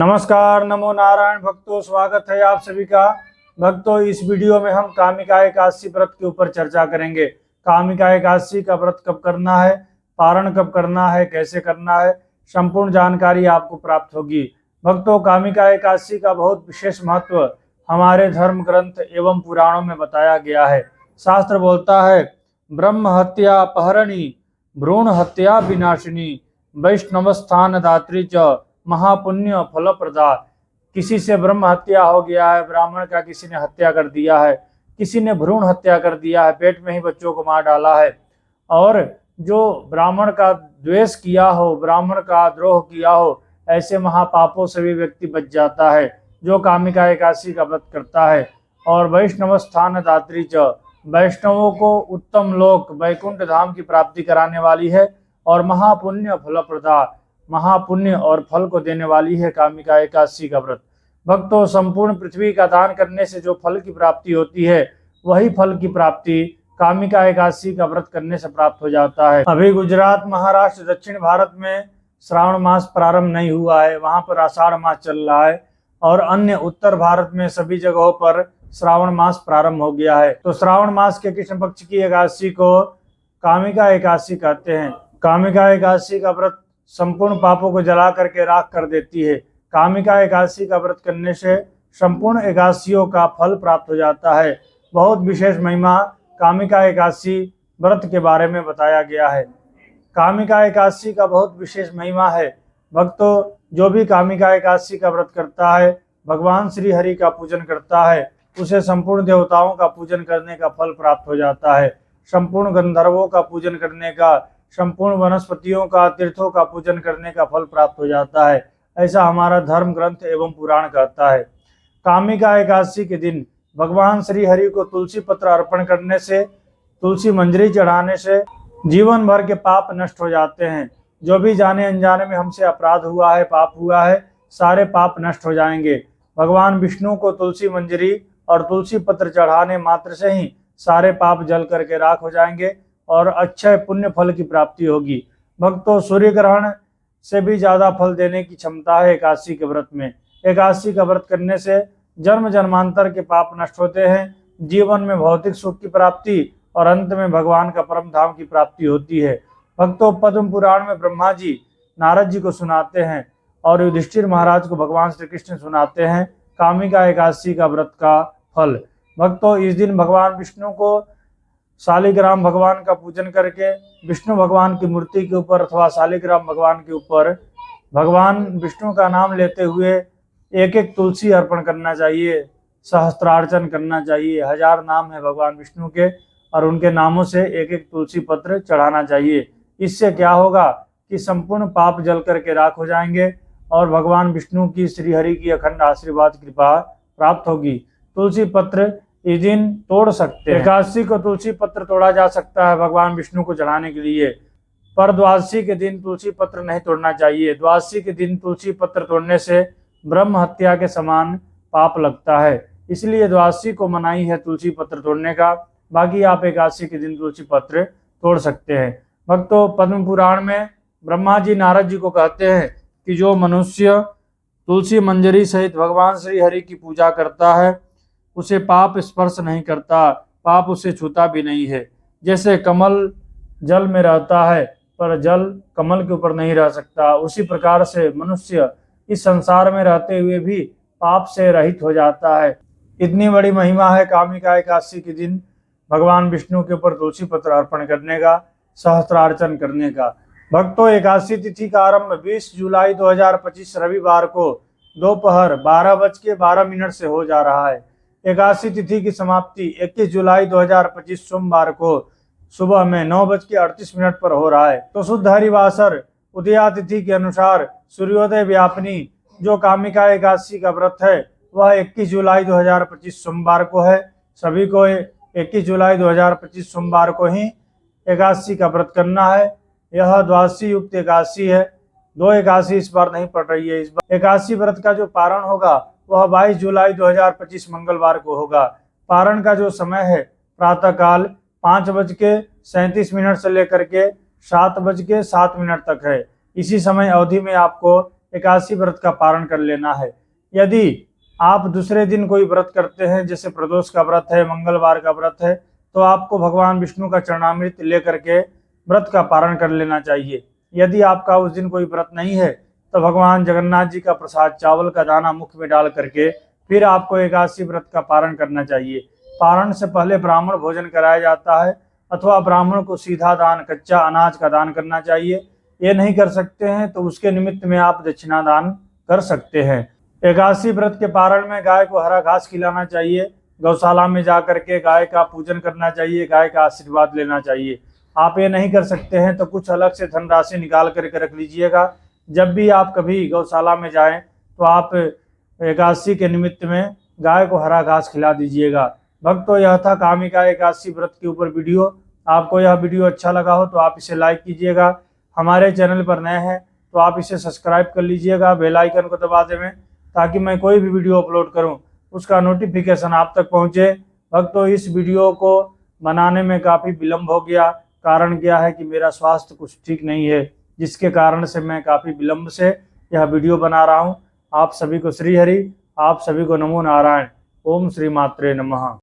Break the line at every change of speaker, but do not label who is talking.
नमस्कार, नमो नारायण भक्तों, स्वागत है आप सभी का। भक्तों, इस वीडियो में हम कामिका एकादशी व्रत के ऊपर चर्चा करेंगे। कामिका एकादशी का व्रत कब करना है, पारण कब करना है, कैसे करना है, संपूर्ण जानकारी आपको प्राप्त होगी। भक्तों, कामिका एकादशी का बहुत विशेष महत्व हमारे धर्म ग्रंथ एवं पुराणों में बताया गया है। शास्त्र बोलता है, ब्रह्म हत्या अपहरणी, भ्रूण हत्या विनाशिनी, वैष्णवस्थान दात्री च महापुण्य फल प्रदा। किसी से ब्रह्म हत्या हो गया है, ब्राह्मण का किसी ने हत्या कर दिया है, किसी ने भ्रूण हत्या कर दिया है, पेट में ही बच्चों को मार डाला है, और जो ब्राह्मण का द्वेष किया हो, ब्राह्मण का द्रोह किया हो, ऐसे महापापों से भी व्यक्ति बच जाता है जो कामिका एकादशी का व्रत करता है। और वैष्णव स्थान दात्री च, वैष्णवों को उत्तम लोक वैकुंठ धाम की प्राप्ति कराने वाली है और महापुण्य फल प्रदा, महापुण्य और फल को देने वाली है कामिका एकादशी का व्रत। भक्तों, संपूर्ण पृथ्वी का दान करने से जो फल की प्राप्ति होती है, वही फल की प्राप्ति कामिका एकादशी का व्रत करने से प्राप्त हो जाता है। अभी गुजरात, महाराष्ट्र, दक्षिण भारत में श्रावण मास प्रारंभ नहीं हुआ है, वहां पर आषाढ़ मास चल रहा है, और अन्य उत्तर भारत में सभी जगहों पर श्रावण मास प्रारंभ हो गया है। तो श्रावण मास के कृष्ण पक्ष की एकादशी को कामिका एकादशी कहते हैं। कामिका एकादशी का व्रत संपूर्ण पापों को जला करके राख कर देती है। कामिका एकादशी का व्रत करने से संपूर्ण एकादशियों का फल प्राप्त हो जाता है। बहुत विशेष महिमा कामिका एकादशी व्रत के बारे में बताया गया है। कामिका एकादशी का बहुत विशेष महिमा है। भक्तों, जो भी कामिका एकादशी का व्रत करता है, भगवान श्री हरि का पूजन करता है, उसे संपूर्ण देवताओं का पूजन करने का फल प्राप्त हो जाता है। संपूर्ण गंधर्वों का पूजन करने का, संपूर्ण वनस्पतियों का, तीर्थों का पूजन करने का फल प्राप्त हो जाता है। ऐसा हमारा धर्म ग्रंथ एवं पुराण कहता है। कामिका एकादशी के दिन भगवान श्री हरि को तुलसी पत्र अर्पण करने से, तुलसी मंजरी चढ़ाने से जीवन भर के पाप नष्ट हो जाते हैं। जो भी जाने अनजाने में हमसे अपराध हुआ है, पाप हुआ है, सारे पाप नष्ट हो जाएंगे। भगवान विष्णु को तुलसी मंजरी और तुलसी पत्र चढ़ाने मात्र से ही सारे पाप जल करके राख हो जाएंगे और अच्छे पुण्य फल की प्राप्ति होगी। भक्तों, सूर्य ग्रहण से भी ज्यादा फल देने की क्षमता है एकादशी के व्रत में। एकादशी का व्रत करने से जन्म जन्मांतर के पाप नष्ट होते हैं, जीवन में भौतिक सुख की प्राप्ति और अंत में भगवान का परम धाम की प्राप्ति होती है। भक्तों, पद्म पुराण में ब्रह्मा जी नारद जी को सुनाते हैं और युधिष्ठिर महाराज को भगवान श्री कृष्ण सुनाते हैं कामिका एकादशी का व्रत का फल। भक्तों, इस दिन भगवान विष्णु को शालिग्राम भगवान का पूजन करके विष्णु भगवान की मूर्ति के ऊपर अथवा शालिग्राम भगवान के ऊपर भगवान विष्णु का नाम लेते हुए एक एक तुलसी अर्पण करना चाहिए, सहस्त्रार्चन करना चाहिए। 1000 नाम है भगवान विष्णु के और उनके नामों से एक एक तुलसी पत्र चढ़ाना चाहिए। इससे क्या होगा कि संपूर्ण पाप जल करके राख हो जाएंगे और भगवान विष्णु की, श्री हरि की अखंड आशीर्वाद कृपा प्राप्त होगी। तुलसी पत्र इस दिन तोड़ सकते हैं। एकादशी को तुलसी पत्र तोड़ा जा सकता है भगवान विष्णु को चढ़ाने के लिए, पर द्वादशी के दिन तुलसी पत्र नहीं तोड़ना चाहिए। द्वादशी के दिन तुलसी पत्र तोड़ने से ब्रह्म हत्या के समान पाप लगता है, इसलिए द्वादशी को मनाही है तुलसी पत्र तोड़ने का। बाकी आप एकादशी के दिन तुलसी पत्र तोड़ सकते हैं। भक्तों, पद्म पुराण में ब्रह्मा जी नारद जी को कहते हैं कि जो मनुष्य तुलसी मंजरी सहित भगवान श्री हरि की पूजा करता है, उसे पाप स्पर्श नहीं करता, पाप उसे छूता भी नहीं है। जैसे कमल जल में रहता है पर जल कमल के ऊपर नहीं रह सकता, उसी प्रकार से मनुष्य इस संसार में रहते हुए भी पाप से रहित हो जाता है। इतनी बड़ी महिमा है कामिका एकादशी के दिन भगवान विष्णु के ऊपर तुलसी पत्र अर्पण करने का, सहस्त्रार्चन करने का। भक्तों, एकादशी तिथि का आरंभ 20 जुलाई 2025 रविवार को दोपहर 12:12 से हो जा रहा है। एकादशी तिथि की समाप्ति 21 जुलाई 2025 सोमवार को सुबह में 9:38 पर हो रहा है। तो शुद्ध हरिवासर उदया तिथि के अनुसार सूर्योदय व्यापनी जो कामिका एकादशी का व्रत है वह 21 जुलाई 2025 सोमवार को है। सभी को 21 जुलाई 2025 सोमवार को ही एकादशी का व्रत करना है। यह द्वादशी युक्त एकादशी है, 2 एकादशी इस बार नहीं पड़ रही है। इस बार एकादशी व्रत का जो पारण होगा वह 22 जुलाई 2025 मंगलवार को होगा। पारण का जो समय है प्रातःकाल 5:37 से लेकर के 7:07 तक है। इसी समय अवधि में आपको एकादशी व्रत का पारण कर लेना है। यदि आप दूसरे दिन कोई व्रत करते हैं, जैसे प्रदोष का व्रत है, मंगलवार का व्रत है, तो आपको भगवान विष्णु का चरणामृत लेकर के व्रत का पारण कर लेना चाहिए। यदि आपका उस दिन कोई व्रत नहीं है तो भगवान जगन्नाथ जी का प्रसाद चावल का दाना मुख में डाल करके फिर आपको एकादशी व्रत का पारण करना चाहिए। पारण से पहले ब्राह्मण भोजन कराया जाता है, अथवा ब्राह्मण को सीधा दान, कच्चा अनाज का दान करना चाहिए। ये नहीं कर सकते हैं तो उसके निमित्त में आप दक्षिणा दान कर सकते हैं। एकादशी व्रत के पारण में गाय को हरा घास खिलाना चाहिए, गौशाला में जाकर के गाय का पूजन करना चाहिए, गाय का आशीर्वाद लेना चाहिए। आप ये नहीं कर सकते हैं तो कुछ अलग से धनराशि निकाल करके रख लीजिएगा। जब भी आप कभी गौशाला में जाएं तो आप एकादशी के निमित्त में गाय को हरा घास खिला दीजिएगा। भक्तों, यह था कामिका एकादशी व्रत के ऊपर वीडियो। आपको यह वीडियो अच्छा लगा हो तो आप इसे लाइक कीजिएगा। हमारे चैनल पर नए हैं तो आप इसे सब्सक्राइब कर लीजिएगा, बेल आइकन को दबा दें, ताकि मैं कोई भी वीडियो अपलोड करूं उसका नोटिफिकेशन आप तक पहुंचे। भक्तों, इस वीडियो को बनाने में काफ़ी विलम्ब हो गया। कारण क्या है कि मेरा स्वास्थ्य कुछ ठीक नहीं है, जिसके कारण से मैं काफ़ी विलम्ब से यह वीडियो बना रहा हूं। आप सभी को श्री हरि, आप सभी को नमो नारायण। ओम श्री मात्रे नमः।